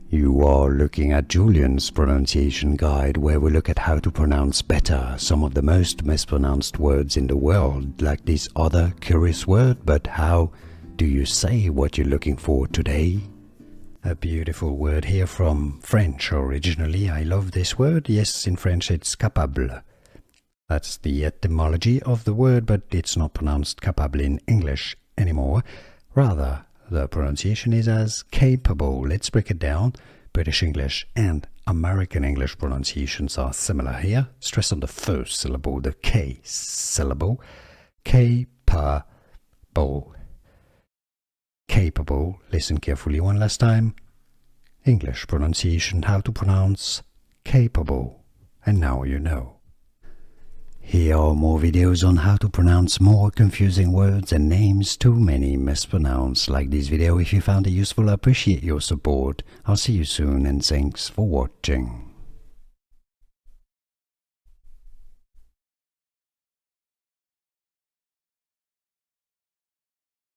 You are looking at Julian's pronunciation guide, where we look at how to pronounce better some of the most mispronounced words in the world, like this other curious word. But how do you say what you're looking for today? A beautiful word here from French originally. I love this word. Yes, in French it's capable. That's the etymology of the word, but it's not pronounced capable in English anymore. Rather, the pronunciation is as capable. Let's break it down. British English and American English pronunciations are similar here. Stress on the first syllable, the K syllable. Capable. Capable. Listen carefully one last time. English pronunciation, how to pronounce capable. And now you know. Here are more videos on how to pronounce more confusing words and names too many mispronounced. Like this video if you found it useful. I appreciate your support. I'll see you soon and thanks for watching.